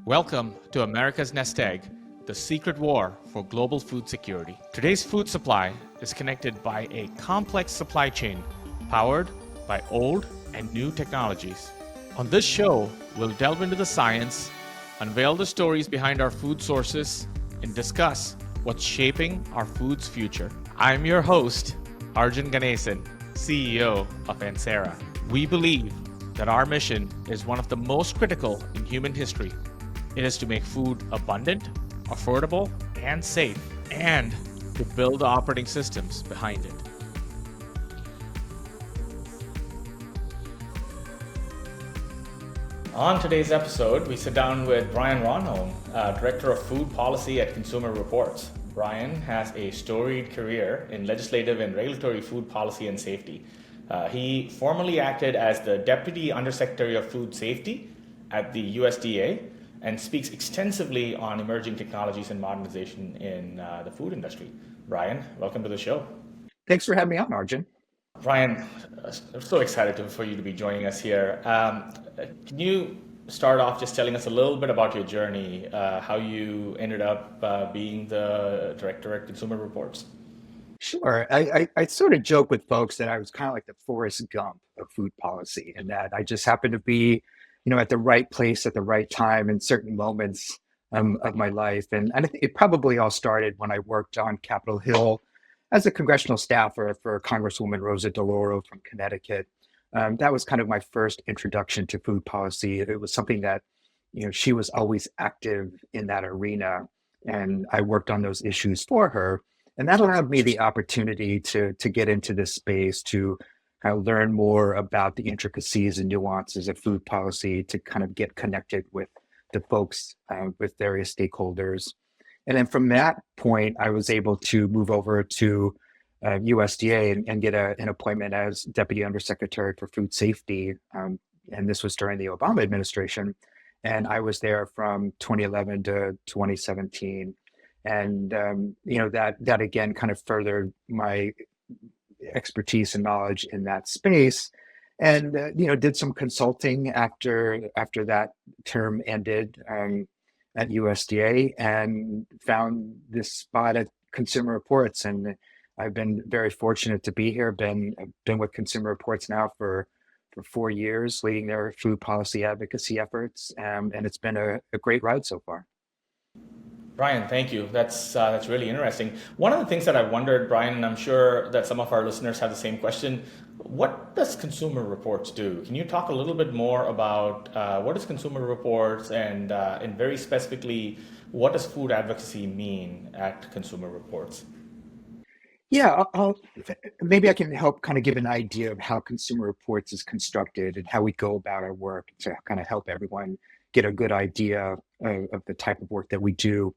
Welcome to America's Nest Egg, the secret war for global food security. Today's food supply is connected by a complex supply chain powered by old and new technologies. On this show, we'll delve into the science, unveil the stories behind our food sources, and discuss what's shaping our food's future. I'm your host, Arjun Ganesan, CEO of Ancera. We believe that our mission is one of the most critical in human history. It is to make food abundant, affordable, and safe, and to build the operating systems behind it. On today's episode, we sit down with Brian Ronholm, Director of Food Policy at Consumer Reports. Brian has a storied career in legislative and regulatory food policy and safety. He formerly acted as the Deputy Undersecretary of Food Safety at the USDA and speaks extensively on emerging technologies and modernization in the food industry. Brian, welcome to the show. Thanks for having me on, Arjun. Brian, I'm so excited for you to be joining us here. Can you start off just telling us a little bit about your journey, how you ended up being the director at Consumer Reports? Sure. I sort of joke with folks that I was kind of like the Forrest Gump of food policy, and that I just happened to be, at the right place at the right time in certain moments of my life. And I think it probably all started when I worked on Capitol Hill as a congressional staffer for Congresswoman Rosa DeLauro from Connecticut. That was kind of my first introduction to food policy. It was something that, she was always active in that arena, and I worked on those issues for her. And that allowed me the opportunity to get into this space, to kind of learn more about the intricacies and nuances of food policy, to kind of get connected with the folks, with various stakeholders. And then from that point, I was able to move over to USDA and get an appointment as Deputy Undersecretary for Food Safety. And this was during the Obama administration. And I was there from 2011 to 2017. And, that again kind of furthered my expertise and knowledge in that space. And, did some consulting after that term ended at USDA, and found this spot at Consumer Reports. And I've been very fortunate to be here. Been with Consumer Reports now for 4 years, leading their food policy advocacy efforts. And it's been a great ride so far. Brian, thank you. That's really interesting. One of the things that I wondered, Brian, and I'm sure that some of our listeners have the same question, what does Consumer Reports do? Can you talk a little bit more about what is Consumer Reports, and very specifically, what does food advocacy mean at Consumer Reports? Yeah, maybe I can help kind of give an idea of how Consumer Reports is constructed and how we go about our work to kind of help everyone get a good idea of the type of work that we do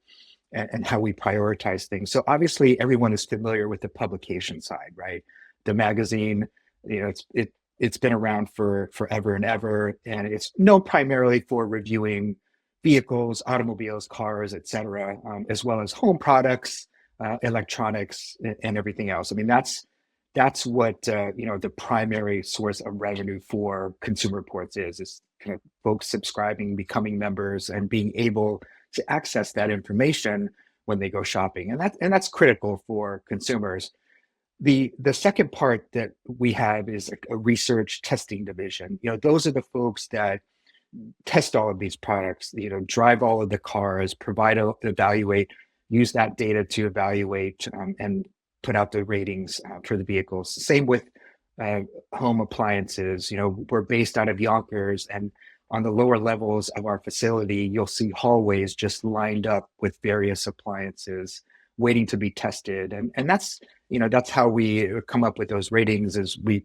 and how we prioritize things. So obviously everyone is familiar with the publication side, right? The magazine, it's been around for forever and ever, and it's known primarily for reviewing vehicles, automobiles, cars, et cetera, as well as home products, electronics, and everything else. I mean, that's what the primary source of revenue for Consumer Reports is kind of folks subscribing, becoming members, and being able to access that information when they go shopping, and that's critical for consumers. The second part that we have is a research testing division. Those are the folks that test all of these products, drive all of the cars, evaluate, use that data to evaluate and put out the ratings for the vehicles. Same with home appliances. We're based out of Yonkers, and on the lower levels of our facility, you'll see hallways just lined up with various appliances waiting to be tested. And that's how we come up with those ratings, is we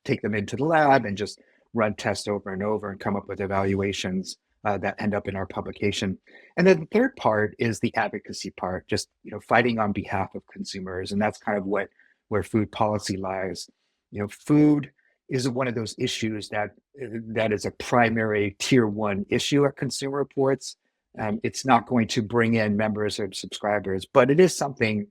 take them into the lab and just run tests over and over and come up with evaluations that end up in our publication. And then the third part is the advocacy part, just fighting on behalf of consumers. And that's kind of where food policy lies. Food is one of those issues that is a primary tier 1 issue at Consumer Reports. It's not going to bring in members or subscribers, but it is something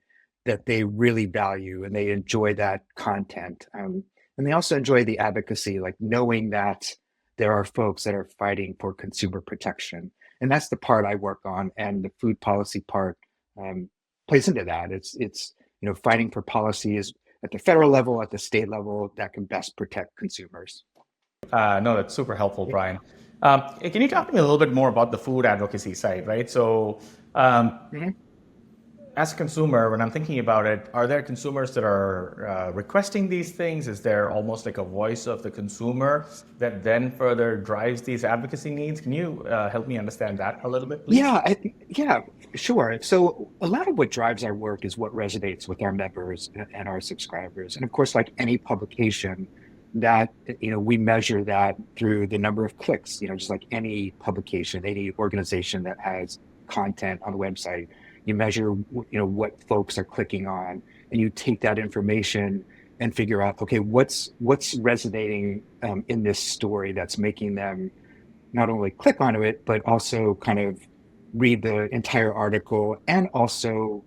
that they really value, and they enjoy that content. And they also enjoy the advocacy, like knowing that there are folks that are fighting for consumer protection. and that's the part I work on, and the food policy part plays into that. It's fighting for policies at the federal level, at the state level that can best protect consumers. No, that's super helpful, Brian. Can you talk to me a little bit more about the food advocacy side, right? So, Mhm. as a consumer, when I'm thinking about it, are there consumers that are requesting these things? Is there almost like a voice of the consumer that then further drives these advocacy needs? Can you help me understand that a little bit, please? Yeah, sure. So a lot of what drives our work is what resonates with our members and our subscribers. And of course, like any publication, that we measure that through the number of clicks, just like any publication, any organization that has content on the website. You measure what folks are clicking on, and you take that information and figure out, okay, what's resonating in this story that's making them not only click onto it, but also kind of read the entire article and also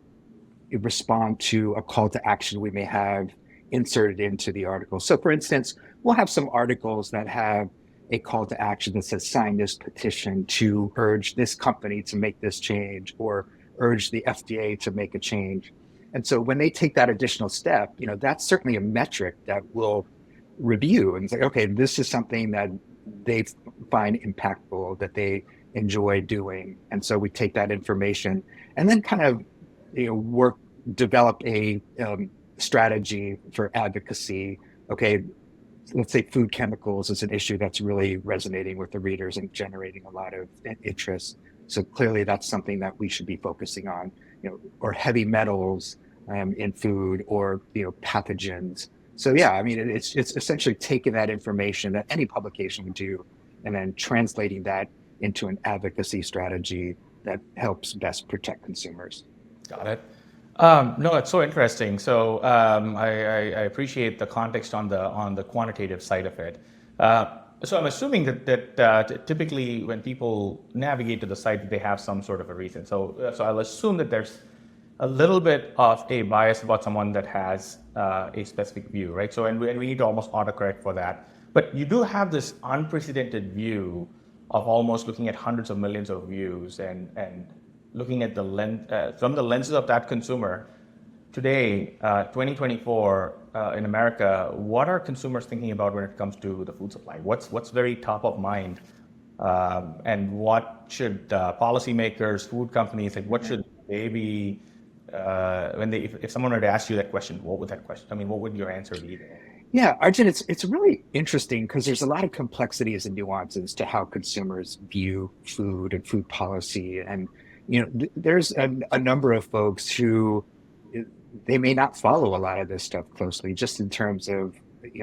respond to a call to action we may have inserted into the article. So, for instance, we'll have some articles that have a call to action that says sign this petition to urge this company to make this change or urge the FDA to make a change. And so when they take that additional step, that's certainly a metric that we'll review and say, okay, this is something that they find impactful, that they enjoy doing. And so we take that information and then kind of develop a strategy for advocacy. Okay, let's say food chemicals is an issue that's really resonating with the readers and generating a lot of interest. So clearly that's something that we should be focusing on, or heavy metals in food, or pathogens. So yeah, I mean, it's essentially taking that information that any publication would do and then translating that into an advocacy strategy that helps best protect consumers. Got it. No, it's so interesting. So I appreciate the context on the quantitative side of it. So I'm assuming that typically when people navigate to the site, they have some sort of a reason. So I'll assume that there's a little bit of a bias about someone that has a specific view, right? So and we need to almost autocorrect for that. But you do have this unprecedented view of almost looking at hundreds of millions of views and looking at the lens from the lenses of that consumer. Today, 2024 in America, what are consumers thinking about when it comes to the food supply? What's very top of mind, and what should policymakers, food companies, like what should they be when they if someone were to ask you that question, what would that question? I mean, what would your answer be there? Yeah, Arjun, it's really interesting because there's a lot of complexities and nuances to how consumers view food and food policy, and there's a number of folks who they may not follow a lot of this stuff closely, just in terms of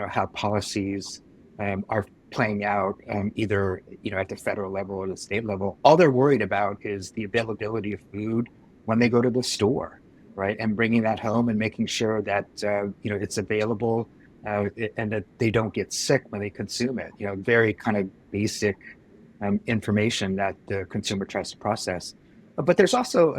how policies are playing out, either at the federal level or the state level. All they're worried about is the availability of food when they go to the store, right? And bringing that home and making sure that it's available, and that they don't get sick when they consume it. Very kind of basic information that the consumer tries to process. But there's also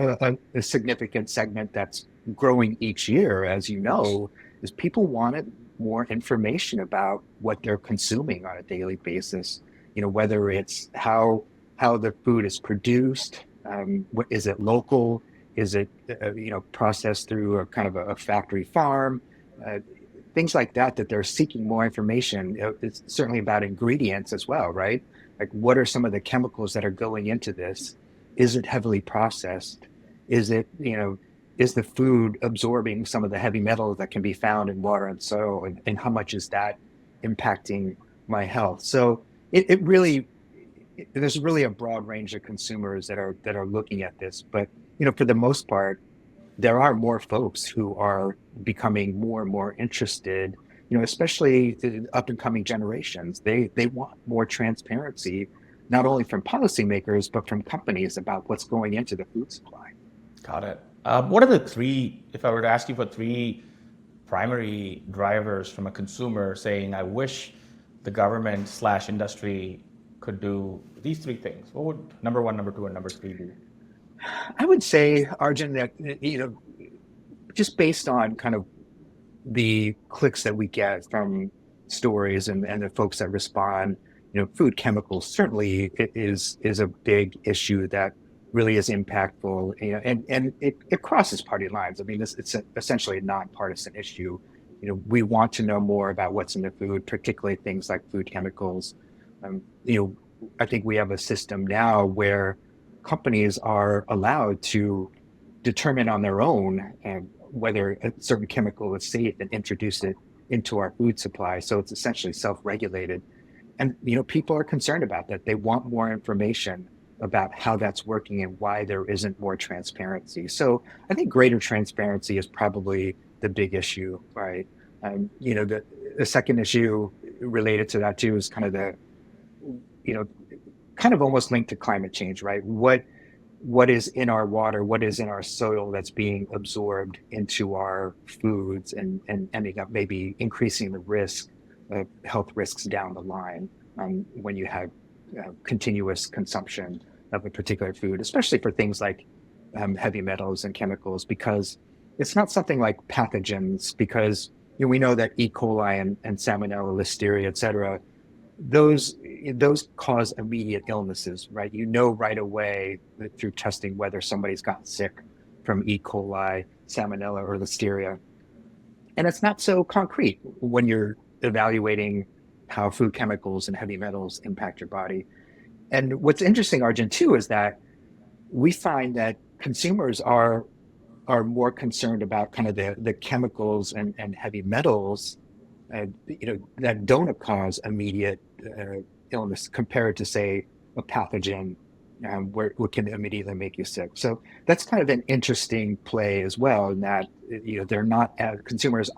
a significant segment that's growing each year, as you know, is people wanted more information about what they're consuming on a daily basis. Whether it's how the food is produced, is it local, is it processed through a kind of a factory farm, things like that. That they're seeking more information. It's certainly about ingredients as well, right? Like, what are some of the chemicals that are going into this? Is it heavily processed? Is it, is the food absorbing some of the heavy metals that can be found in water and soil? And how much is that impacting my health? So there's really a broad range of consumers that are looking at this. But, for the most part, there are more folks who are becoming more and more interested, especially the up and coming generations. They want more transparency, not only from policymakers, but from companies about what's going into the food supply. Got it. What are the three, if I were to ask you for three primary drivers from a consumer saying, I wish the government / industry could do these three things, what would number one, number two, and number three be? I would say, Arjun, that just based on kind of the clicks that we get from stories and the folks that respond, food chemicals certainly is a big issue that really is impactful, and it crosses party lines. I mean, it's essentially a nonpartisan issue. We want to know more about what's in the food, particularly things like food chemicals. I think we have a system now where companies are allowed to determine on their own whether a certain chemical is safe and introduce it into our food supply. So it's essentially self-regulated. And people are concerned about that. They want more information about how that's working and why there isn't more transparency. So I think greater transparency is probably the big issue, right? The second issue related to that too is kind of you know, kind of almost linked to climate change, right? What is in our water, what is in our soil that's being absorbed into our foods and ending up maybe increasing the risk of health risks down the line when you have continuous consumption of a particular food, especially for things like heavy metals and chemicals, because it's not something like pathogens, because we know that E. coli and Salmonella, Listeria, et cetera, those cause immediate illnesses, right? Right away through testing whether somebody's gotten sick from E. coli, Salmonella, or Listeria. And it's not so concrete when you're evaluating how food chemicals and heavy metals impact your body. And what's interesting, Arjun, too, is that we find that consumers are more concerned about kind of the chemicals and heavy metals that don't cause immediate illness compared to, say, a pathogen where it can immediately make you sick. So that's kind of an interesting play as well, in that they're not consumers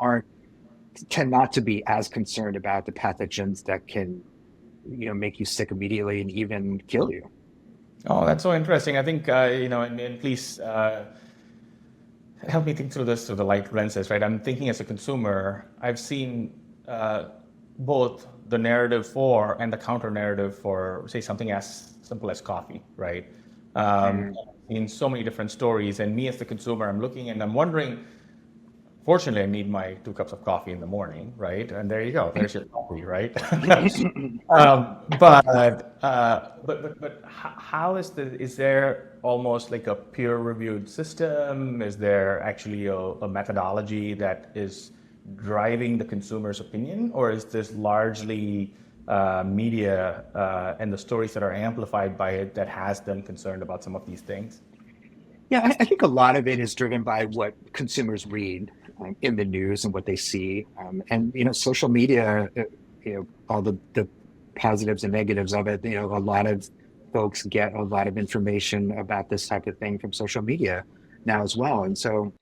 tend not to be as concerned about the pathogens that can make you sick immediately and even kill you. Oh, that's so interesting. I think and please help me think through this through the light lenses, right? I'm thinking as a consumer, I've seen both the narrative for and the counter narrative for, say, something as simple as coffee, right? I've seen so many different stories, and me as the consumer, I'm looking and I'm wondering. Fortunately, I need my 2 cups of coffee in the morning, right? And there you go. There's your coffee, right? But how is there almost like a peer-reviewed system? Is there actually a methodology that is driving the consumer's opinion, or is this largely media and the stories that are amplified by it that has them concerned about some of these things? Yeah, I think a lot of it is driven by what consumers read in the news and what they see. And social media, all the positives and negatives of it. A lot of folks get a lot of information about this type of thing from social media now as well. And so,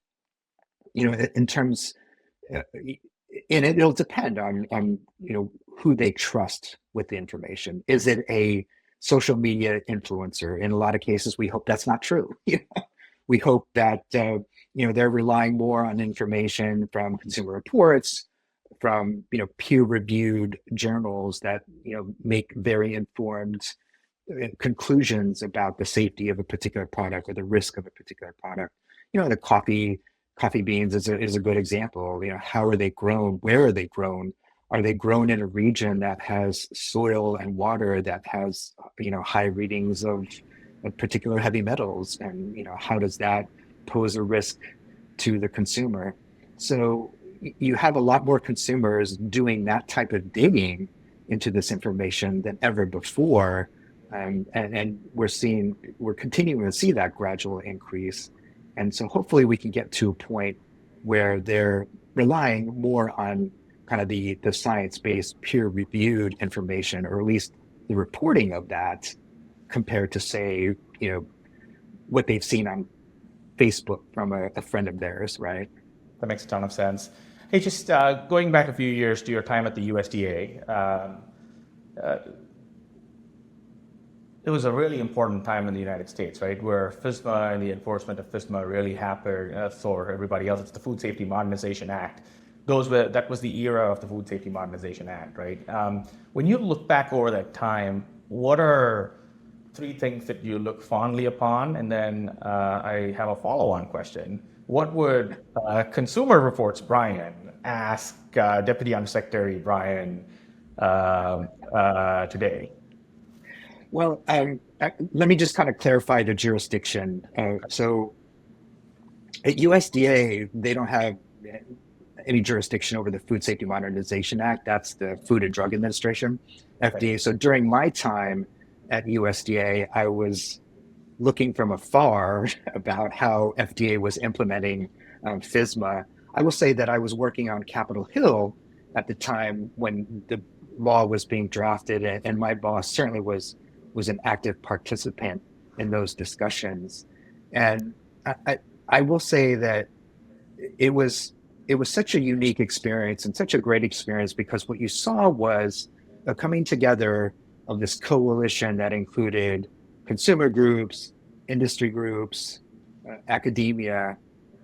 in terms, and it'll depend on who they trust with the information. Is it a social media influencer? In a lot of cases, we hope that's not true. We hope that they're relying more on information from Consumer Reports, from peer-reviewed journals that make very informed conclusions about the safety of a particular product or the risk of a particular product. The coffee beans is a good example. How are they grown? Where are they grown? Are they grown in a region that has soil and water that has high readings of particular heavy metals, and how does that pose a risk to the consumer? So you have a lot more consumers doing that type of digging into this information than ever before, and we're continuing to see that gradual increase. And so hopefully we can get to a point where they're relying more on kind of the science-based peer-reviewed information, or at least the reporting of that, compared to, say, what they've seen on Facebook from a friend of theirs, right? That makes a ton of sense. Hey, just going back a few years to your time at the USDA, it was a really important time in the United States, right, where FSMA and the enforcement of FSMA really happened for everybody else. It's the Food Safety Modernization Act. That was the era of the Food Safety Modernization Act, right? When you look back over that time, what are 3 things that you look fondly upon? And then I have a follow-on question. What would Consumer Reports Brian ask Deputy Undersecretary Brian today? Well, let me just kind of clarify the jurisdiction. So at USDA, they don't have any jurisdiction over the Food Safety Modernization Act. That's the Food and Drug Administration, Right. FDA. So during my time at USDA, I was looking from afar about how FDA was implementing FSMA. I will say that I was working on Capitol Hill at the time when the law was being drafted, and my boss certainly was an active participant in those discussions. And I, I will say that it was it was such a unique experience and such a great experience because what you saw was a coming together of this coalition that included consumer groups, industry groups, academia,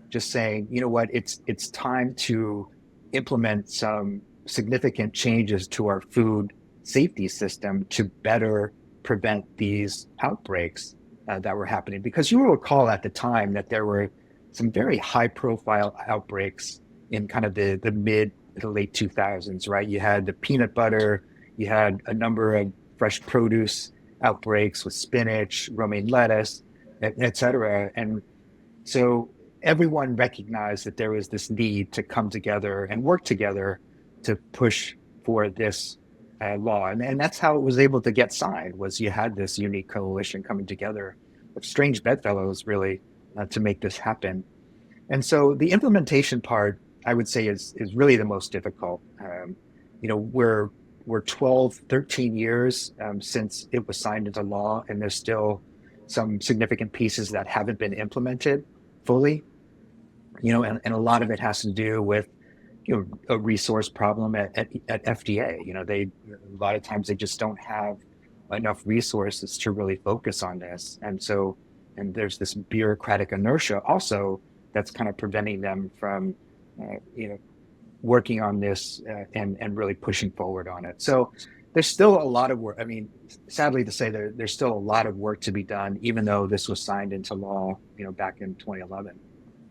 just saying, you know what, it's time to implement some significant changes to our food safety system to better prevent these outbreaks that were happening. Because you will recall at the time that there were some very high profile outbreaks in kind of the mid to late 2000s, right? You had the peanut butter, you had a number of fresh produce outbreaks with spinach, romaine lettuce, et cetera. And so everyone recognized that there was this need to come together and work together to push for this law. And that's how it was able to get signed, was you had this unique coalition coming together of strange bedfellows, really, to make this happen. And so the implementation part, I would say, is really the most difficult. We're 12, 13 years since it was signed into law, and there's still some significant pieces that haven't been implemented fully. And a lot of it has to do with a resource problem at FDA. A lot of times they just don't have enough resources to really focus on this, and there's this bureaucratic inertia also that's kind of preventing them from working on this and really pushing forward on it. So there's still a lot of work. I mean, sadly to say, there's still a lot of work to be done, even though this was signed into law, back in 2011.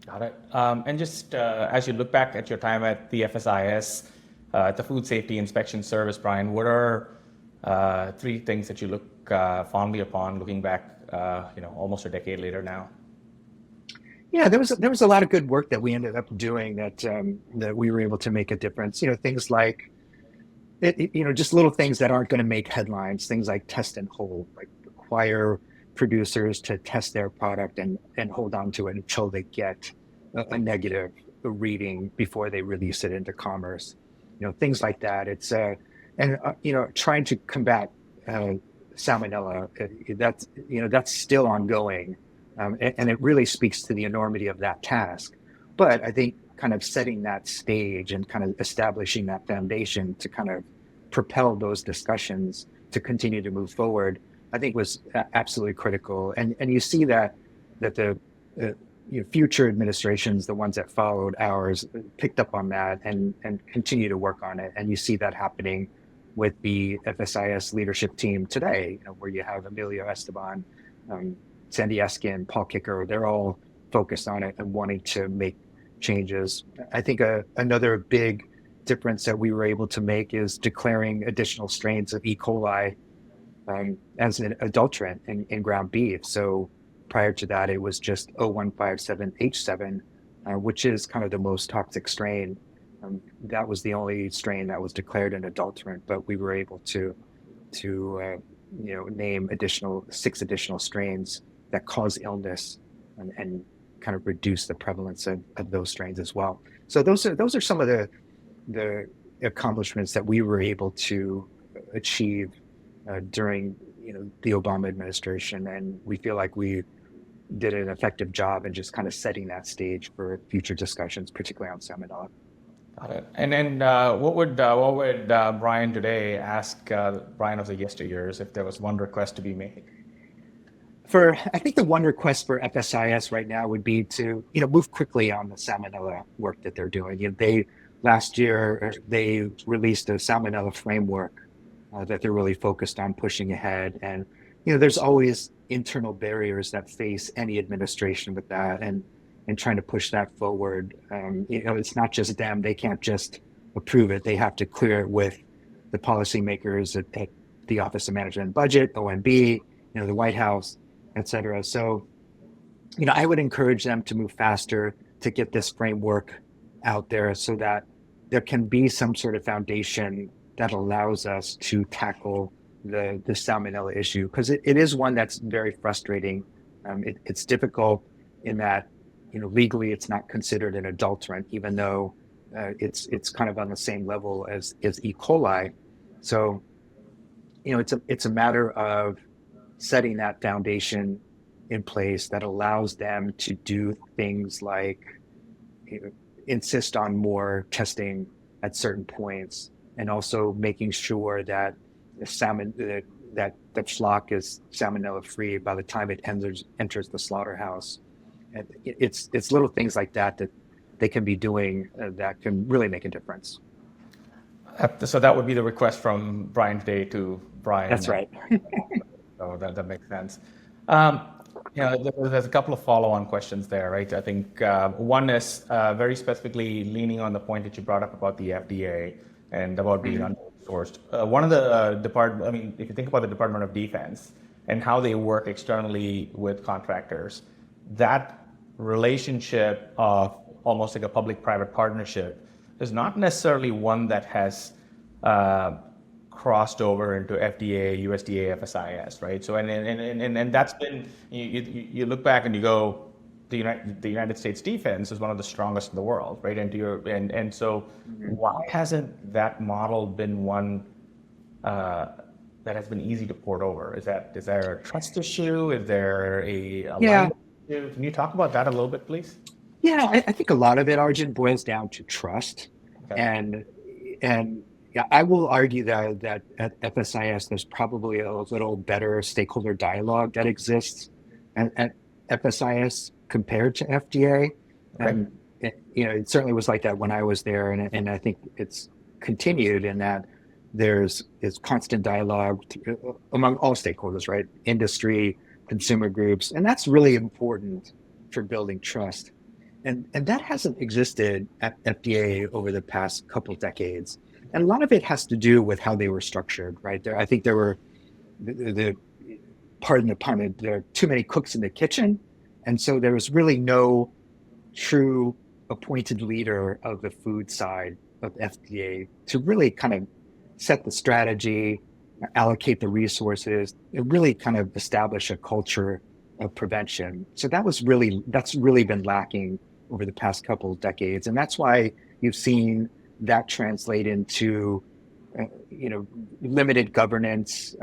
Got it. And just as you look back at your time at the FSIS, the Food Safety Inspection Service, Brian, what are three things that you look fondly upon looking back, almost a decade later now? Yeah, there was a lot of good work that we ended up doing that we were able to make a difference. Things like just little things that aren't going to make headlines. Things like test and hold, like require producers to test their product and hold on to it until they get a negative reading before they release it into commerce. Things like that. It's and trying to combat salmonella. That's still ongoing. And it really speaks to the enormity of that task. But I think kind of setting that stage and kind of establishing that foundation to kind of propel those discussions to continue to move forward, I think was absolutely critical. And you see that the future administrations, the ones that followed ours, picked up on that and continue to work on it. And you see that happening with the FSIS leadership team today, where you have Emilio Esteban, Sandy Eskin, Paul Kicker. They're all focused on it and wanting to make changes. I think another big difference that we were able to make is declaring additional strains of E. coli as an adulterant in ground beef. So prior to that, it was just O157H7, which is kind of the most toxic strain. That was the only strain that was declared an adulterant, but we were able to name 6 additional strains that cause illness and kind of reduce the prevalence of those strains as well. So those are some of the accomplishments that we were able to achieve during the Obama administration, and we feel like we did an effective job in just kind of setting that stage for future discussions, particularly on salmonella. Got it. And then what would Brian today ask Brian of the yesteryears if there was one request to be made? I think the one request for FSIS right now would be to move quickly on the salmonella work that they're doing. Last year they released a salmonella framework that they're really focused on pushing ahead, and there's always internal barriers that face any administration with that, and trying to push that forward. It's not just them; they can't just approve it; they have to clear it with the policymakers at the Office of Management and Budget, OMB, the White House, et cetera. So, I would encourage them to move faster to get this framework out there so that there can be some sort of foundation that allows us to tackle the salmonella issue, because it is one that's very frustrating. It's difficult in that, legally it's not considered an adulterant, even though it's kind of on the same level as E. coli. So, it's a matter of setting that foundation in place that allows them to do things like insist on more testing at certain points, and also making sure that that the flock is salmonella free by the time it enters the slaughterhouse. And it's little things like that they can be doing that can really make a difference. So that would be the request from Brian today to Brian. That's right. So that makes sense. There's a couple of follow-on questions there, right? I think one is very specifically leaning on the point that you brought up about the FDA and about being under-resourced. One of the if you think about the Department of Defense and how they work externally with contractors, that relationship of almost like a public-private partnership is not necessarily one that has crossed over into FDA, USDA, FSIS, right? So and that's been, you look back and you go, the United States defense is one of the strongest in the world, right? And so why hasn't that model been one that has been easy to port over? Is there a trust issue? Is there a alignment issue? Can you talk about that a little bit, please? Yeah, I think a lot of it, Arjun, boils down to trust. Okay. And yeah, I will argue that at FSIS, there's probably a little better stakeholder dialogue that exists at FSIS compared to FDA. Okay. And it certainly was like that when I was there, and I think it's continued in that there's constant dialogue among all stakeholders, right? Industry, consumer groups, and that's really important for building trust. And that hasn't existed at FDA over the past couple of decades. And a lot of it has to do with how they were structured, right? I think there were, pardon the pun, there are too many cooks in the kitchen. And so there was really no true appointed leader of the food side of FDA to really kind of set the strategy, allocate the resources, and really kind of establish a culture of prevention. So that's really been lacking over the past couple of decades. And that's why you've seen that translate into, limited governance,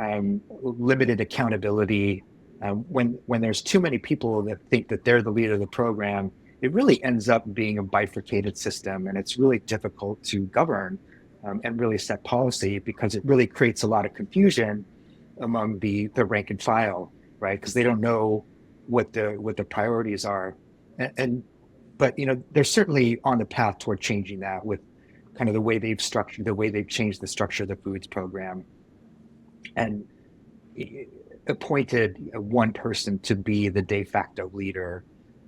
limited accountability. When there's too many people that think that they're the leader of the program, it really ends up being a bifurcated system, and it's really difficult to govern and really set policy, because it really creates a lot of confusion among the rank and file, right? Because they don't know what the priorities are, but they're certainly on the path toward changing that with kind of the way they've changed the structure of the foods program, and appointed one person to be the de facto leader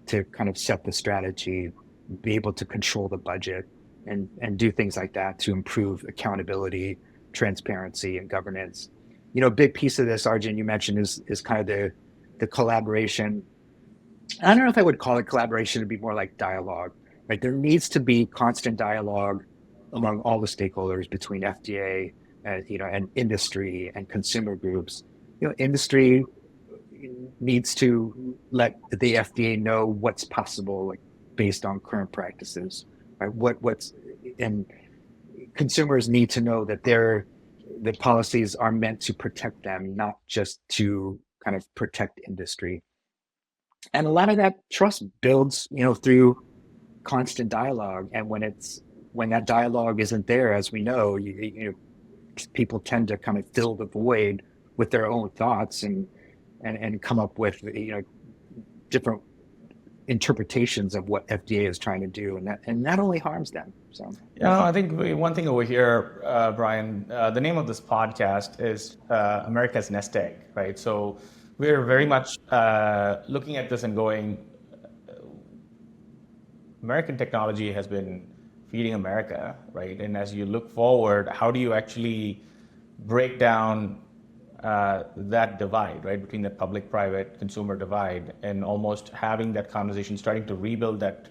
to kind of set the strategy, be able to control the budget, and do things like that to improve accountability, transparency, and governance. A big piece of this, Arjun, you mentioned is kind of the collaboration. I don't know if I would call it collaboration, it'd be more like dialogue, right? There needs to be constant dialogue among all the stakeholders between FDA, and industry and consumer groups. Industry needs to let the FDA know what's possible, like based on current practices, right? And consumers need to know that the policies are meant to protect them, not just to kind of protect industry. And a lot of that trust builds, through constant dialogue. And when that dialogue isn't there, as we know, people tend to kind of fill the void with their own thoughts and come up with different interpretations of what FDA is trying to do, and that only harms them. So I think one thing over here, Brian, the name of this podcast is America's Nest Egg, right? So we're very much looking at this and going, American technology has been feeding America, right? And as you look forward, how do you actually break down that divide, right, between the public-private consumer divide, and almost having that conversation, starting to rebuild that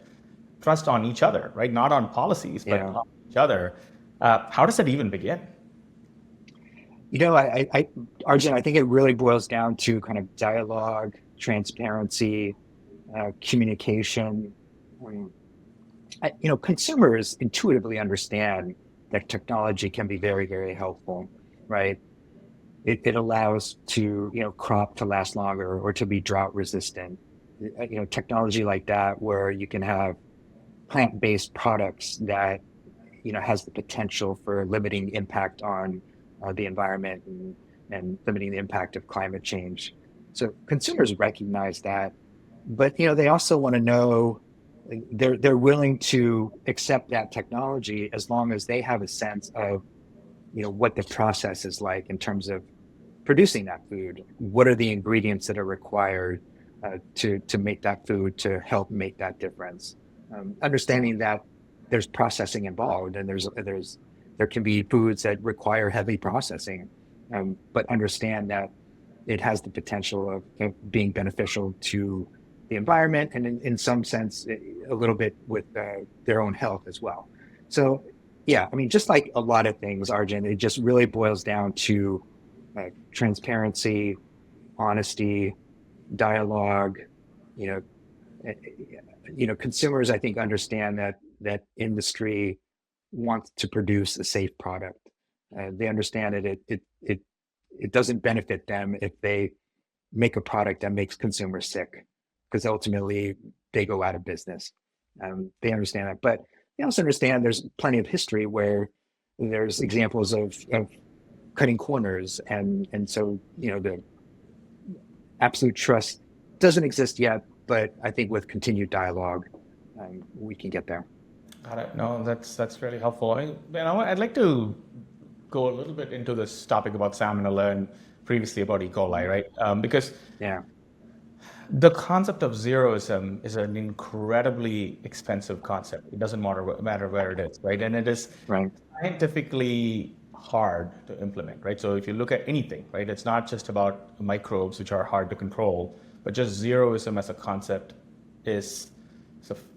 trust on each other, right? Not on policies, but Yeah. on each other. How does that even begin? Arjun, I think it really boils down to kind of dialogue, transparency, communication. Um, Consumers intuitively understand that technology can be very, very helpful, right? It allows crop to last longer or to be drought resistant. Technology like that where you can have plant-based products that has the potential for limiting impact on the environment and limiting the impact of climate change. So consumers recognize that, but they also want to know they're willing to accept that technology as long as they have a sense of what the process is like in terms of producing that food. What are the ingredients that are required to make that food to help make that difference? Understanding that there's processing involved, and there can be foods that require heavy processing, but understand that it has the potential of being beneficial to the environment and in some sense a little bit with their own health as well. So yeah, I mean, just like a lot of things, Arjun, it just really boils down to transparency, honesty, dialogue. You know, Consumers, I think, understand that industry wants to produce a safe product. They understand it doesn't benefit them if they make a product that makes consumers sick, because ultimately they go out of business. They understand that, but they also understand there's plenty of history where there's examples of cutting corners, and so the absolute trust doesn't exist yet, but I think with continued dialogue, we can get there. Got it. No, that's really helpful. I'd like to go a little bit into this topic about salmonella and previously about E. coli, right? Because Yeah, the concept of zeroism is an incredibly expensive concept. It doesn't matter where it is, right? And it is right. scientifically hard to implement, right? So if you look at anything, right, it's not just about microbes, which are hard to control, but just zeroism as a concept is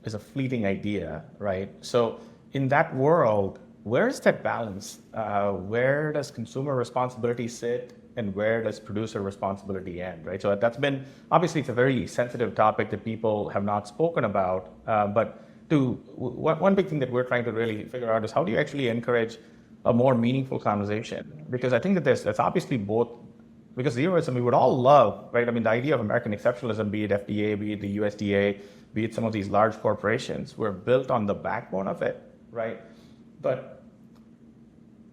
is a fleeting idea, right? So in that world, where is that balance? Where does consumer responsibility sit, and where does producer responsibility end, right? So that's been, obviously, it's a very sensitive topic that people have not spoken about. But one big thing that we're trying to really figure out is how do you actually encourage a more meaningful conversation? Because I think that there's obviously both, because zeroism we would all love, right? I mean, the idea of American exceptionalism, be it FDA, be it the USDA, be it some of these large corporations, we're built on the backbone of it, right? But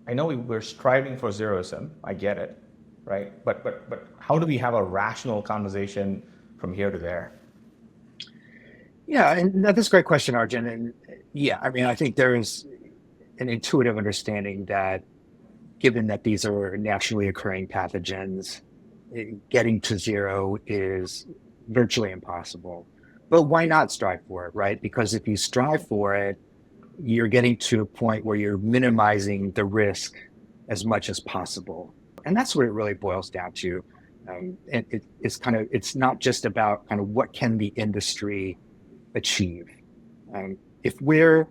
I know we're striving for zeroism. I get it, right? But how do we have a rational conversation from here to there? Yeah, and that's a great question, Arjun. And yeah, I mean, I think there is an intuitive understanding that given that these are naturally occurring pathogens, getting to zero is virtually impossible. But why not strive for it, right? Because if you strive for it, you're getting to a point where you're minimizing the risk as much as possible. And that's what it really boils down to. And it's not just about kind of what can the industry achieve. If we're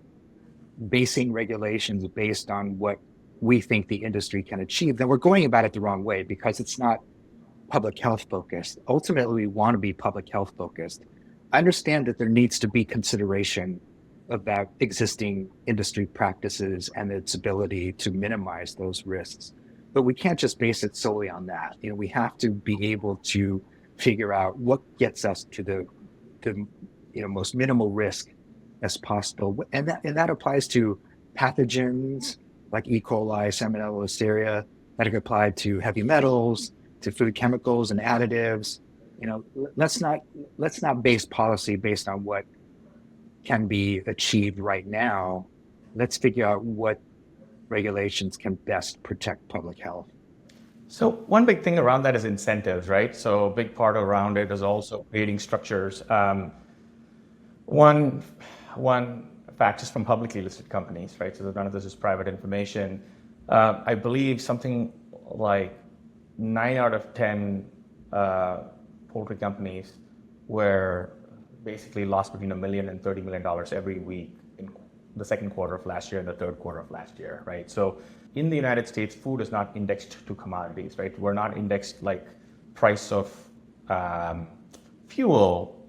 basing regulations based on what we think the industry can achieve, then we're going about it the wrong way, because it's not public health focused. Ultimately, we want to be public health focused. I understand that there needs to be consideration about existing industry practices and its ability to minimize those risks. But we can't just base it solely on that. We have to be able to figure out what gets us to the most minimal risk as possible. And that applies to pathogens like E. coli, Salmonella, Listeria, that can apply to heavy metals, to food chemicals and additives. Let's not base policy based on what can be achieved right now. Let's figure out what regulations can best protect public health. So one big thing around that is incentives, right? So a big part around it is also creating structures. One fact just from publicly listed companies, right? So none of this is private information. I believe something like 9 out of 10 poultry companies were basically lost between $1 million and $30 million every week in the second quarter of last year and the third quarter of last year, right? So in the United States, food is not indexed to commodities, right? We're not indexed like price of fuel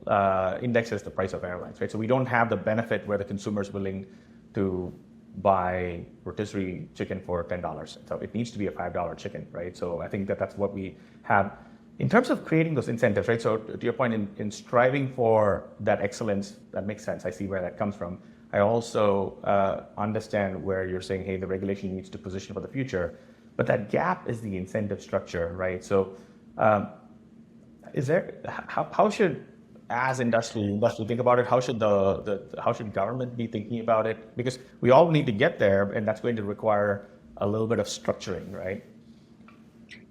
indexes the price of airlines, right? So we don't have the benefit where the consumer is willing to buy rotisserie chicken for $10. So it needs to be a $5 chicken, right? So I think that that's what we have. In terms of creating those incentives, right? So to your point, in striving for that excellence, that makes sense. I see where that comes from. I also understand where you're saying, hey, the regulation needs to position for the future, but that gap is the incentive structure, right? So how should, as industry think about it? How should how should government be thinking about it? Because we all need to get there, and that's going to require a little bit of structuring, right?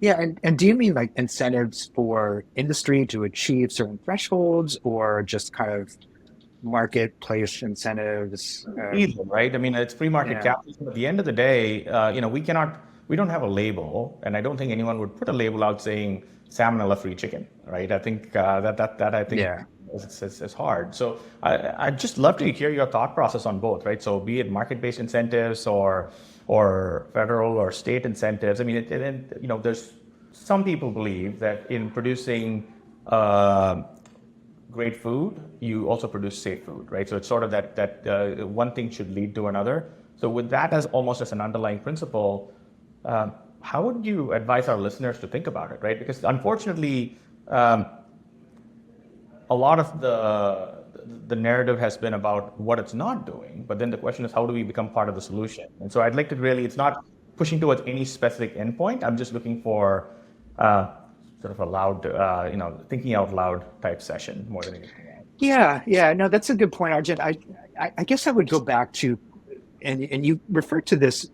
Yeah, and do you mean like incentives for industry to achieve certain thresholds, or just kind of marketplace incentives? Either, right? I mean, it's free market Yeah, capitalism. At the end of the day, we don't have a label, and I don't think anyone would put a label out saying salmonella-free chicken, right? I think that I think yeah. is hard. So I'd just love to hear your thought process on both, right? So be it market-based incentives or federal or state incentives. I mean, there's some people believe that in producing great food, you also produce safe food, right? So it's sort of that one thing should lead to another. So with that as almost as an underlying principle, how would you advise our listeners to think about it, right? Because unfortunately, a lot of the narrative has been about what it's not doing, but then the question is, how do we become part of the solution? And so I'd like to really, it's not pushing towards any specific endpoint. I'm just looking for sort of a loud, thinking out loud type session more than anything else. Yeah. No, that's a good point, Arjun. I guess I would go back to, and you referred to this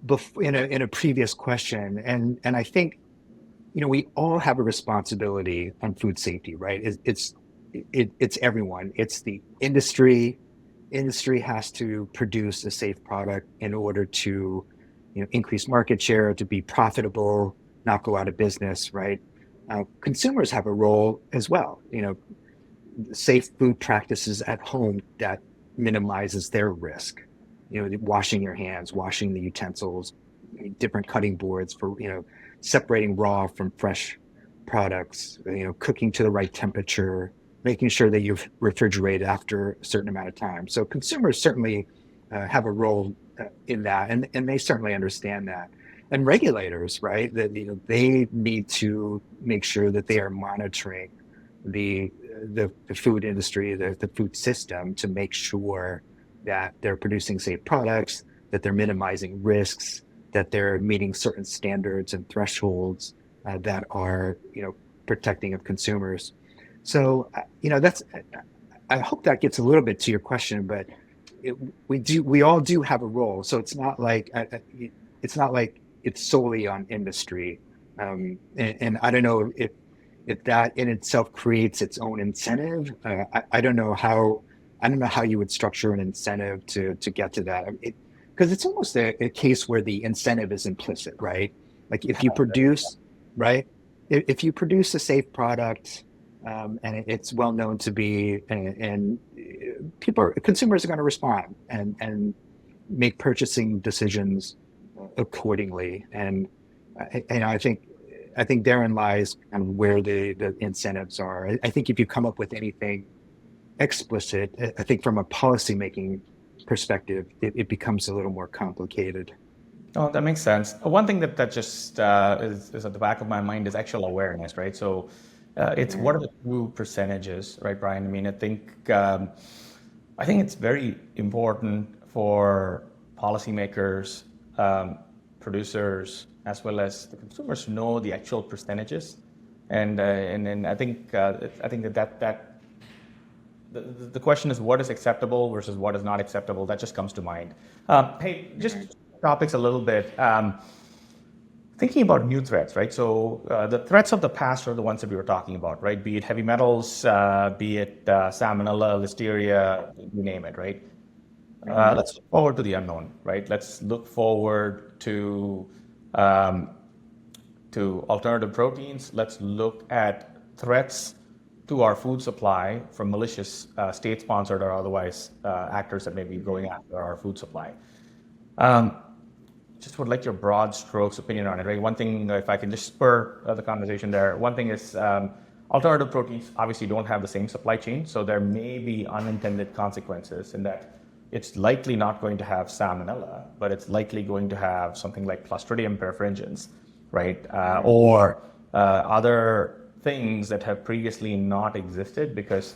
before in a previous question, and I think we all have a responsibility on food safety, right? It's everyone. It's the industry. Industry has to produce a safe product in order to increase market share, to be profitable, not go out of business, right? Consumers have a role as well. Safe food practices at home that minimizes their risk. Washing your hands, washing the utensils, different cutting boards for separating raw from fresh products. Cooking to the right temperature, making sure that you refrigerate after a certain amount of time. So consumers certainly have a role in that, and they certainly understand that. And regulators, right? That they need to make sure that they are monitoring the food industry, the food system, to make sure that they're producing safe products, that they're minimizing risks, that they're meeting certain standards and thresholds that are protecting of consumers. So that's. I hope that gets a little bit to your question, but we all do have a role. So it's not like it's solely on industry, and I don't know if that in itself creates its own incentive. I don't know how you would structure an incentive to get to that. Because it's almost a case where the incentive is implicit, right? Like if you produce, right? If you produce a safe product, and it's well known to be, and consumers are going to respond and make purchasing decisions accordingly. And I think therein lies kind of where the incentives are. I think if you come up with anything explicit, I think from a policymaking perspective, it becomes a little more complicated. Oh, that makes sense. One thing that just is at the back of my mind is actual awareness, right? So it's what are the true percentages, right, Brian? I mean, I think it's very important for policymakers, producers, as well as the consumers to know the actual percentages, and I think that the question is what is acceptable versus what is not acceptable. That just comes to mind. Hey, just topics a little bit. Thinking about new threats, right? So the threats of the past are the ones that we were talking about, right? Be it heavy metals, be it salmonella, listeria, you name it, right? Let's look forward to the unknown, right? Let's look forward um, to alternative proteins. Let's look at threats to our food supply from malicious state-sponsored or otherwise actors that may be going after our food supply. Um, just would like your broad strokes opinion on it, right? One thing, if I can just spur the conversation there, one thing is alternative proteins obviously don't have the same supply chain, so there may be unintended consequences in that it's likely not going to have salmonella, but it's likely going to have something like Clostridium perfringens, right? Or other things that have previously not existed because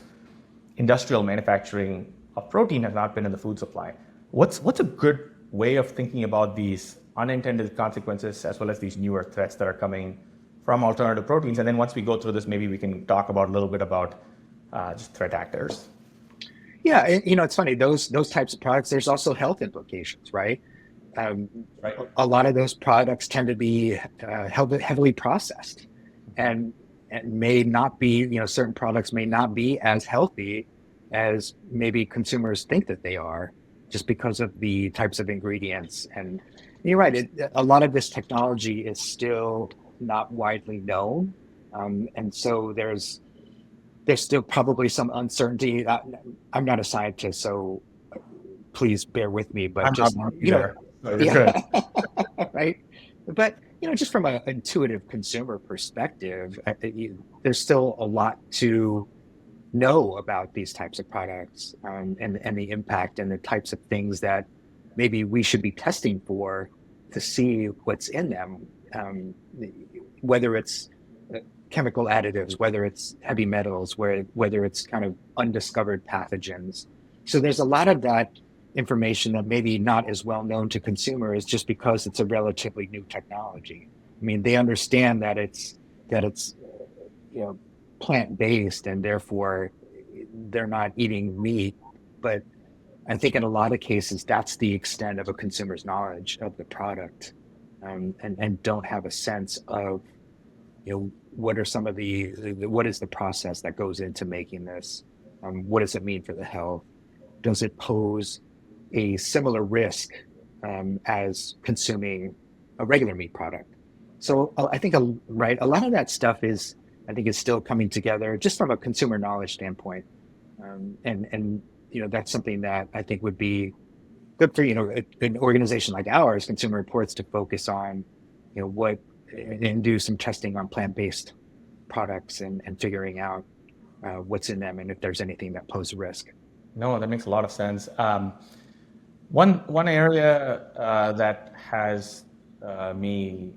industrial manufacturing of protein has not been in the food supply. What's a good way of thinking about these unintended consequences as well as these newer threats that are coming from alternative proteins? And then once we go through this, maybe we can talk about a little bit about just threat actors. Yeah, it's funny, those types of products, there's also health implications, right? Um, Right. a lot of those products tend to be heavily processed and may not be, certain products may not be as healthy as maybe consumers think that they are just because of the types of ingredients. And you're right, a lot of this technology is still not widely known. And so there's still probably some uncertainty. I'm not a scientist, so please bear with me, but I'm not just, either. So you're yeah, good. right. But, just from an intuitive consumer perspective, there's still a lot to know about these types of products, and the impact and the types of things that maybe we should be testing for to see what's in them, um, whether it's chemical additives, whether it's heavy metals, whether it's kind of undiscovered pathogens. So there's a lot of that information that maybe not as well known to consumers just because it's a relatively new technology. I mean, they understand that it's plant based and therefore they're not eating meat, but I think in a lot of cases that's the extent of a consumer's knowledge of the product, and don't have a sense of what are some of what is the process that goes into making this? What does it mean for the health? Does it pose a similar risk as consuming a regular meat product? So I think right, a lot of that stuff I think is still coming together just from a consumer knowledge standpoint, and that's something that I think would be good for an organization like ours, Consumer Reports, to focus on what and do some testing on plant-based products and figuring out what's in them and if there's anything that pose a risk. No, that makes a lot of sense. One area that has me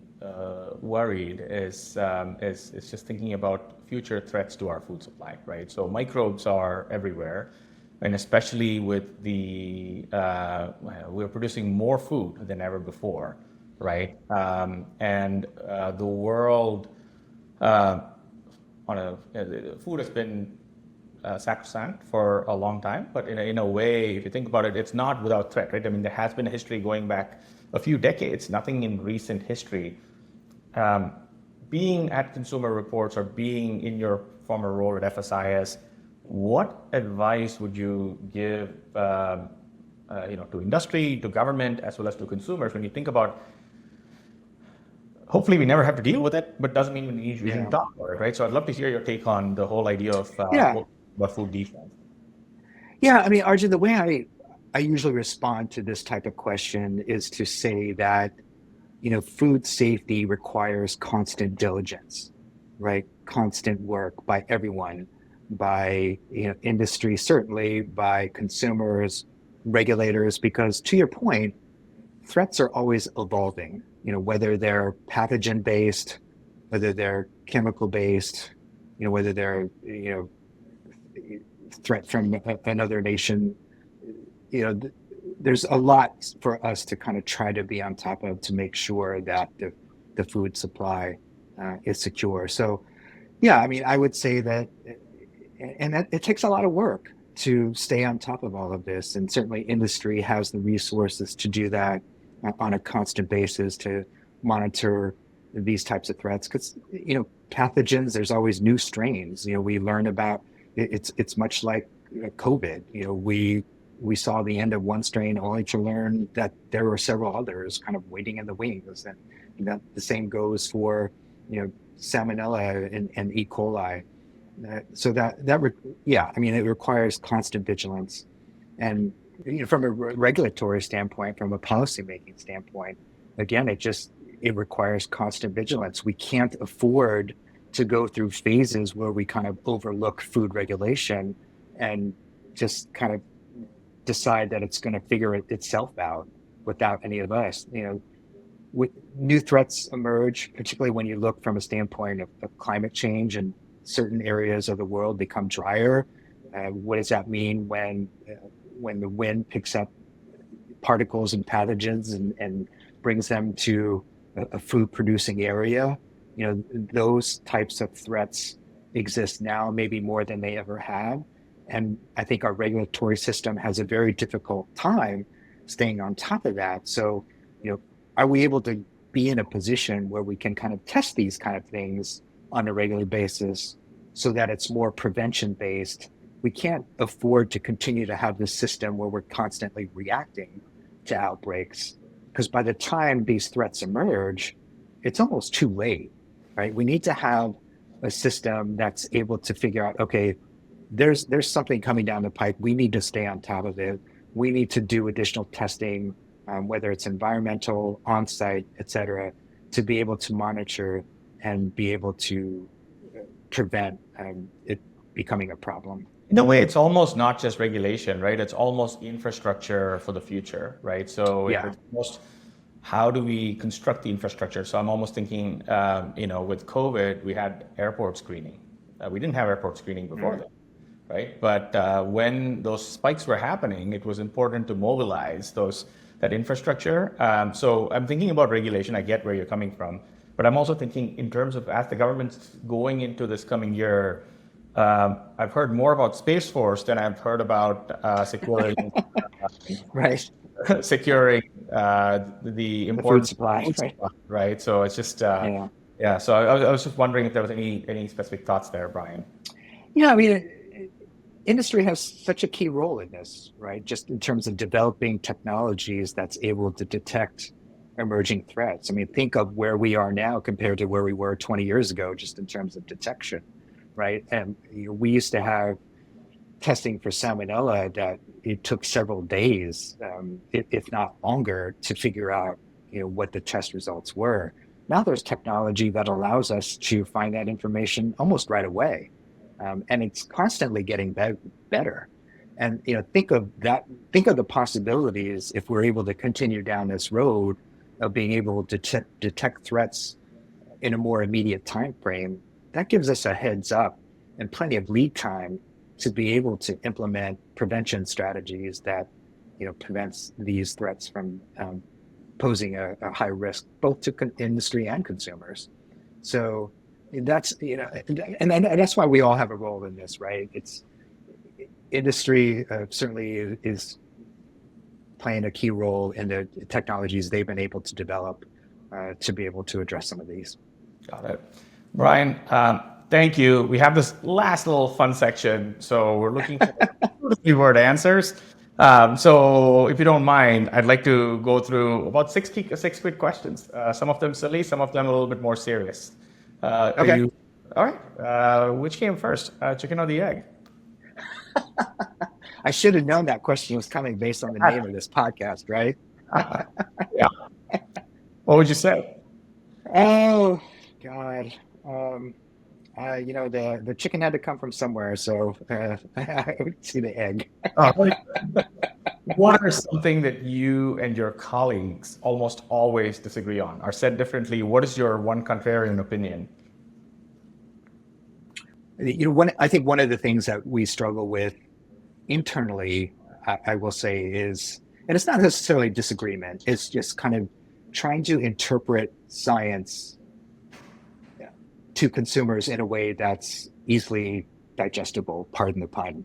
worried is just thinking about future threats to our food supply, right? So microbes are everywhere, and especially with we're producing more food than ever before, right? And the world food has been sacrosanct for a long time, but in a way, if you think about it, it's not without threat, right? I mean, there has been a history going back a few decades, nothing in recent history. Being at Consumer Reports or being in your former role at FSIS, what advice would you give, to industry, to government, as well as to consumers when you think about? Hopefully, we never have to deal with it, but doesn't mean we shouldn't talk about it, right? So I'd love to hear your take on the whole idea of Yeah. what food defense. Yeah. I mean, Arjun, the way I usually respond to this type of question is to say that, food safety requires constant diligence, right? Constant work by everyone, by industry, certainly by consumers, regulators, because to your point, threats are always evolving, whether they're pathogen based, whether they're chemical based, whether they're, threat from another nation. There's a lot for us to kind of try to be on top of to make sure that the food supply is secure. So, yeah, I mean, I would say that, and that it takes a lot of work to stay on top of all of this. And certainly industry has the resources to do that on a constant basis to monitor these types of threats. Because, pathogens, there's always new strains. We learn about it's much like COVID. we saw the end of one strain only to learn that there were several others kind of waiting in the wings. And that the same goes for, Salmonella and E. coli. So yeah, I mean, it requires constant vigilance. And from a regulatory standpoint, from a policymaking standpoint, again, it requires constant vigilance. We can't afford to go through phases where we kind of overlook food regulation and just kind of decide that it's going to figure itself out without any of us. New threats emerge, particularly when you look from a standpoint of climate change, and certain areas of the world become drier. What does that mean when the wind picks up particles and pathogens and brings them to a food producing area? Those types of threats exist now, maybe more than they ever have. And I think our regulatory system has a very difficult time staying on top of that. So, are we able to be in a position where we can kind of test these kind of things on a regular basis so that it's more prevention based? We can't afford to continue to have this system where we're constantly reacting to outbreaks, because by the time these threats emerge, it's almost too late, right? We need to have a system that's able to figure out, okay, there's something coming down the pipe. We need to stay on top of it. We need to do additional testing, whether it's environmental, on-site, et cetera, to be able to monitor and be able to prevent it becoming a problem. In a way, it's almost not just regulation, right? It's almost infrastructure for the future, right? So Yeah. it's almost, how do we construct the infrastructure? So I'm almost thinking, with COVID, we had airport screening. We didn't have airport screening before that, right? But when those spikes were happening, it was important to mobilize that infrastructure. So I'm thinking about regulation. I get where you're coming from, but I'm also thinking in terms of, as the government's going into this coming year, I've heard more about Space Force than I've heard about securing Right. securing the important food supply, right? right? So it's just Yeah. So I was just wondering if there was any specific thoughts there, Brian. I mean, industry has such a key role in this, right? Just in terms of developing technologies that's able to detect emerging threats. I mean, think of where we are now compared to where we were 20 years ago, just in terms of detection, right? And we used to have testing for salmonella that it took several days, if not longer, to figure out, what the test results were. Now there's technology that allows us to find that information almost right away. And it's constantly getting better. And think of the possibilities if we're able to continue down this road of being able to detect threats in a more immediate time frame. That gives us a heads up and plenty of lead time to be able to implement prevention strategies that prevents these threats from posing a high risk both to industry and consumers. So that's and that's why we all have a role in this, right? It's industry certainly is playing a key role in the technologies they've been able to develop to be able to address some of these. Got it. Brian, thank you. We have this last little fun section, so we're looking for 2 to 3 word answers. So if you don't mind, I'd like to go through about 6 quick questions. Some of them silly, some of them a little bit more serious. Okay. All right. Which came first, chicken or the egg? I should have known that question was coming based on the name of this podcast, right? Yeah. What would you say? Oh, God. The chicken had to come from somewhere, so I would see the egg. What are something that you and your colleagues almost always disagree on? Or said differently, what is your one contrarian opinion? I think one of the things that we struggle with internally, I will say, is, and it's not necessarily disagreement, it's just kind of trying to interpret science to consumers in a way that's easily digestible, pardon the pun.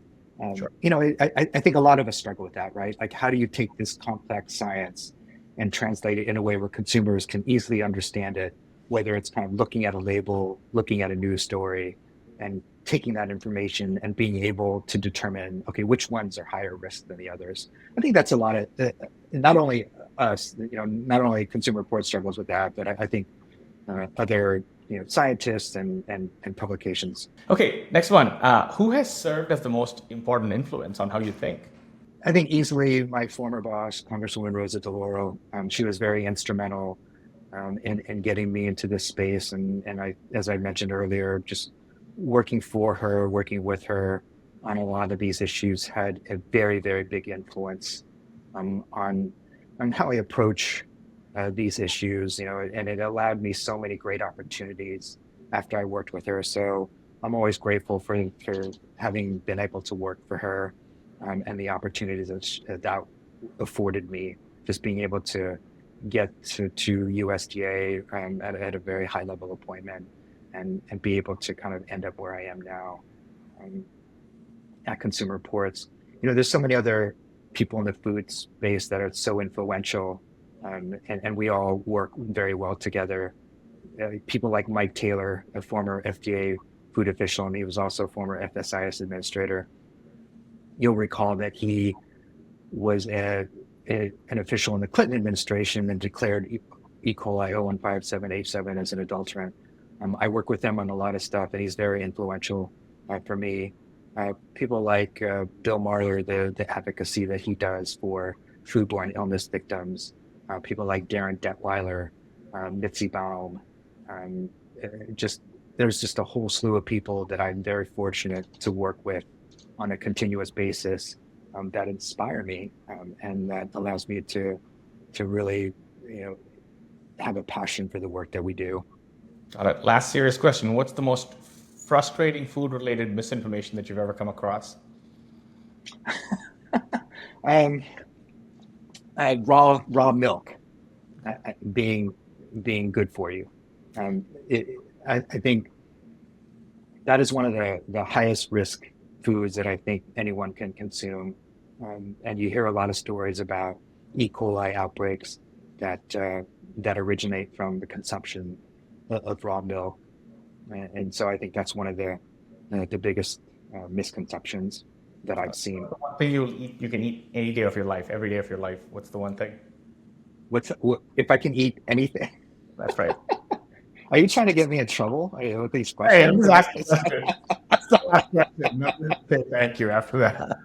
Sure. I think a lot of us struggle with that, right? Like, how do you take this complex science and translate it in a way where consumers can easily understand it, whether it's kind of looking at a label, looking at a news story, and taking that information and being able to determine, okay, which ones are higher risk than the others. I think that's a lot of, not only us, not only Consumer Reports struggles with that, but I think other scientists and publications. Okay, next one. Who has served as the most important influence on how you think? I think easily my former boss, Congresswoman Rosa DeLauro. She was very instrumental in getting me into this space, and I, as I mentioned earlier, just working for her, working with her on a lot of these issues had a very, very big influence on how I approach these issues, and it allowed me so many great opportunities after I worked with her. So I'm always grateful for having been able to work for her and the opportunities that afforded me, just being able to get to USDA at a very high level appointment and be able to kind of end up where I am now at Consumer Reports. There's so many other people in the food space that are so influential, and we all work very well together. People like Mike Taylor, a former FDA food official, and he was also a former FSIS administrator. You'll recall that he was an official in the Clinton administration and declared E. coli 0157H7 as an adulterant. I work with them on a lot of stuff, and he's very influential for me. People like Bill Marler, the advocacy that he does for foodborne illness victims. People like Darren Detweiler, Mitzi Baum. There's just a whole slew of people that I'm very fortunate to work with on a continuous basis that inspire me and that allows me to really, have a passion for the work that we do. Got it. Last serious question. What's the most frustrating food-related misinformation that you've ever come across? Raw milk being good for you. I think that is one of the highest risk foods that I think anyone can consume. And you hear a lot of stories about E. coli outbreaks that originate from the consumption of raw milk. And so I think that's one of the biggest misconceptions that I've seen. One thing you can eat any day of your life, every day of your life. What's the one thing? If I can eat anything? That's right. Are you trying to get me in trouble with these questions? Hey, that's the last question. Thank you. After that,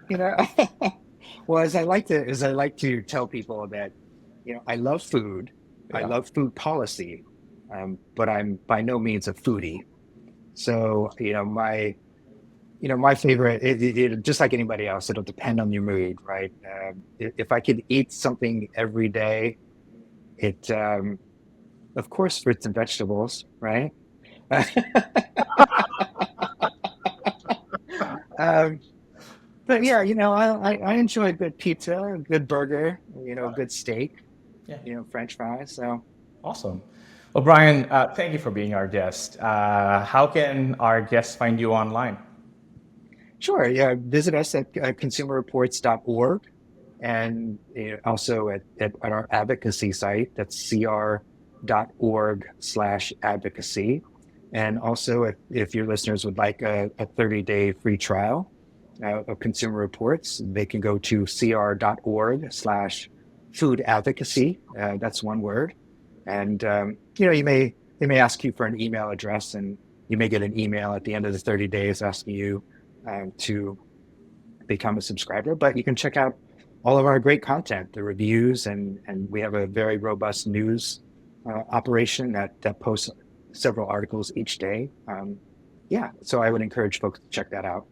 Well, as I like to tell people that, I love food, I love food policy, but I'm by no means a foodie. So, my favorite, just like anybody else, it'll depend on your mood, right? If I could eat something every day, it, of course, fruits and vegetables, right? But yeah, I enjoy a good pizza, a good burger, good steak, French fries. So awesome. Well, Brian, thank you for being our guest. How can our guests find you online? Sure. Yeah. Visit us at consumerreports.org and also at our advocacy site. That's cr.org/advocacy. And also, if your listeners would like a 30-day free trial of Consumer Reports, they can go to cr.org/food advocacy. That's one word. And, they may ask you for an email address, and you may get an email at the end of the 30 days asking you to become a subscriber. But you can check out all of our great content, the reviews, and we have a very robust news operation that posts several articles each day. So I would encourage folks to check that out.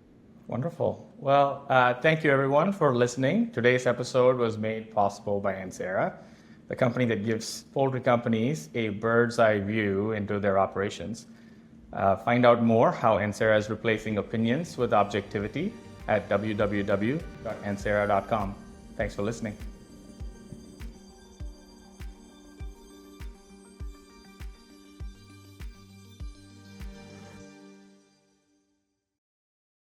Wonderful. Well, thank you everyone for listening. Today's episode was made possible by Ancera, the company that gives poultry companies a bird's eye view into their operations. Find out more how Ancera is replacing opinions with objectivity at www.ancera.com. Thanks for listening.